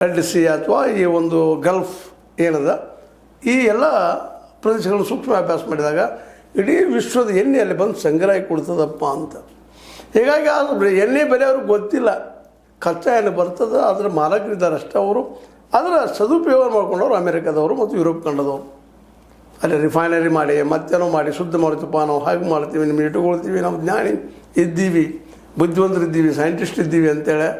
Red C ಅಥವಾ ಈ ಒಂದು ಗಲ್ಫ್ ಏನದ ಈ ಎಲ್ಲ ಪ್ರದೇಶಗಳನ್ನು ಸೂಕ್ಷ್ಮ ಅಭ್ಯಾಸ ಮಾಡಿದಾಗ ಇಡೀ ವಿಶ್ವದ ಎಣ್ಣೆ ಅಲ್ಲಿ ಬಂದು ಸಂಗ್ರಹ ಕೊಡ್ತದಪ್ಪ ಅಂತ. ಹೀಗಾಗಿ ಅದು ಎಣ್ಣೆ ಬೆಲೆ ಅವ್ರಿಗೆ ಗೊತ್ತಿಲ್ಲ. ಕಚ್ಚಾ ಎಣ್ಣೆ ಬರ್ತದೆ, ಅದರ ಮಾಲಕರಿದ್ದಾರೆ ಅಷ್ಟೇ. ಅವರು ಅದರ ಸದುಪಯೋಗ ಮಾಡ್ಕೊಂಡವ್ರು ಅಮೇರಿಕಾದವರು ಮತ್ತು ಯುರೋಪ್ ಖಂಡದವರು. ಅಲ್ಲಿ ರಿಫೈನರಿ ಮಾಡಿ ಮತ್ತೇನೋ ಮಾಡಿ ಶುದ್ಧ ಮಾಡ್ತೀವಪ್ಪ, ನಾವು ಹಾಗೆ ಮಾಡ್ತೀವಿ, ನಿಮ್ಗೆ ಇಟ್ಟುಕೊಳ್ತೀವಿ, ನಾವು ಜ್ಞಾನಿ ಇದ್ದೀವಿ, ಬುದ್ಧಿವಂತರಿದ್ದೀವಿ, ಸೈಂಟಿಸ್ಟ್ ಇದ್ದೀವಿ ಅಂತೇಳಿ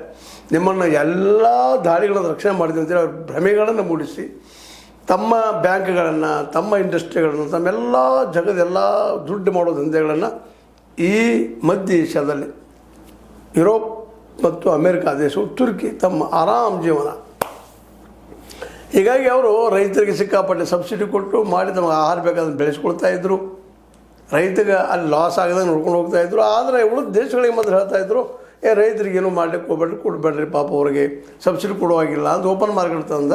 ನಿಮ್ಮನ್ನು ಎಲ್ಲ ದಾಳಿಗಳನ್ನು ರಕ್ಷಣೆ ಮಾಡ್ತೀವಿ ಅಂತೇಳಿ ಅವ್ರ ಭ್ರಮೆಗಳನ್ನು ಮೂಡಿಸಿ ತಮ್ಮ ಬ್ಯಾಂಕ್ಗಳನ್ನು, ತಮ್ಮ ಇಂಡಸ್ಟ್ರಿಗಳನ್ನು, ತಮ್ಮೆಲ್ಲ ಜಗದೆಲ್ಲ ದುಡ್ಡು ಮಾಡೋ ದಂಧೆಗಳನ್ನು ಈ ಮಧ್ಯ ಏಷ್ಯಾದಲ್ಲಿ ಯುರೋಪ್ ಮತ್ತು ಅಮೇರಿಕಾ ದೇಶವು ತುರ್ಕಿ ತಮ್ಮ ಆರಾಮ್ ಜೀವನ. ಹೀಗಾಗಿ ಅವರು ರೈತರಿಗೆ ಸಿಕ್ಕಾಪಟ್ಟೆ ಸಬ್ಸಿಡಿ ಕೊಟ್ಟು ಮಾಡಿ ತಮಗೆ ಆಹಾರ ಬೇಕಾದ್ರೆ ಬೆಳೆಸ್ಕೊಳ್ತಾಯಿದ್ರು. ರೈತಗೆ ಅಲ್ಲಿ ಲಾಸ್ ಆಗದಂಗೆ ನೋಡ್ಕೊಂಡು ಹೋಗ್ತಾಯಿದ್ರು. ಆದರೆ ಉಳಿದ ದೇಶಗಳಿಗೆ ಮಾತ್ರ ಹೇಳ್ತಾಯಿದ್ರು, ರೈತರಿಗೇನು ಮಾಡಲಿಕ್ಕೆ ಹೋಗ್ಬೇಡ್ರಿ, ಕೊಡಬೇಡ್ರಿ, ಪಾಪ ಅವ್ರಿಗೆ ಸಬ್ಸಿಡಿ ಕೊಡುವಾಗಿಲ್ಲ ಅಂತ ಓಪನ್ ಮಾರ್ಕೆಟ್ ತಂದ.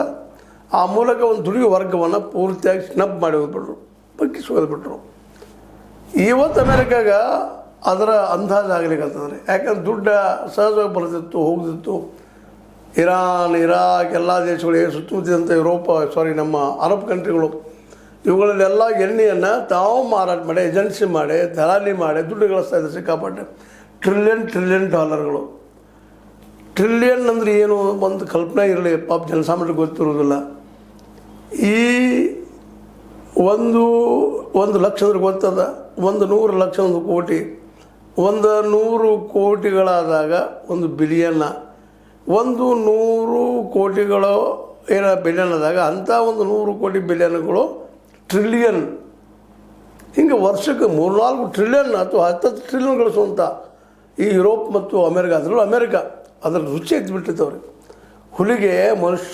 ಆ ಮೂಲಕ ಒಂದು ದುಡಿಯೋ ವರ್ಗವನ್ನು ಪೂರ್ತಿಯಾಗಿ ಸ್ನಬ್ ಮಾಡಿ ಹೋಗ್ಬಿಟ್ರು, ಬಗ್ಗಿಸಿ ಹೋಗ್ಬಿಟ್ರು. ಇವತ್ತು ಅಮೇರಿಕಾಗ ಅದರ ಅಂದಾಜು ಆಗಲಿಕ್ಕಂತಂದರೆ, ಯಾಕಂದ್ರೆ ದುಡ್ಡು ಸಹಜವಾಗಿ ಬರ್ತಿತ್ತು, ಹೋಗ್ತಿತ್ತು. ಇರಾನ್, ಇರಾಕ್ ಎಲ್ಲ ದೇಶಗಳು ಸುತ್ತಮುತ್ತಿದಂಥ ನಮ್ಮ ಅರಬ್ ಕಂಟ್ರಿಗಳು ಇವುಗಳಲ್ಲೆಲ್ಲ ಎಣ್ಣೆಯನ್ನು ತಾವು ಮಾರಾಟ ಮಾಡಿ, ಏಜೆನ್ಸಿ ಮಾಡಿ, ದಲಾಲಿ ಮಾಡಿ ದುಡ್ಡು ಗಳಿಸ್ತಾ ಇದ್ದಾರೆ ಸಿಕ್ಕಾಪಟ್ಟೆ. ಟ್ರಿಲಿಯನ್ ಡಾಲರ್ಗಳು. ಟ್ರಿಲಿಯನ್ ಅಂದರೆ ಏನು ಒಂದು ಕಲ್ಪನೆ ಇರಲಿ, ಪಾಪ ಜನಸಾಮಾನ್ಯರಿಗೆ ಗೊತ್ತಿರೋದಿಲ್ಲ. ಈ ಒಂದು ಲಕ್ಷ ಅಂದ್ರೆ ಗೊತ್ತದ, 100 ಲಕ್ಷ, 1 ಕೋಟಿ, 100 ಕೋಟಿಗಳಾದಾಗ 1 ಬಿಲಿಯನ್ನ, 100 ಕೋಟಿಗಳು ಬಿಲಿಯನ್ ಆದಾಗ ಅಂಥ 100 ಕೋಟಿ ಬಿಲಿಯನ್ಗಳು ಟ್ರಿಲಿಯನ್. ಹಿಂಗೆ ವರ್ಷಕ್ಕೆ 3-4 ಟ್ರಿಲಿಯನ್ ಅಥವಾ 10 ಟ್ರಿಲಿಯನ್ ಗಳಿಸುವಂಥ ಈ ಯುರೋಪ್ ಮತ್ತು ಅಮೇರಿಕಾ, ಅದರಲ್ಲೂ ಅಮೇರಿಕಾ ಅದರ ರುಚಿ ಎದ್ದುಬಿಟ್ಟಿತ್ತು ಅವ್ರಿಗೆ. ಹುಲಿಗೆ ಮನುಷ್ಯ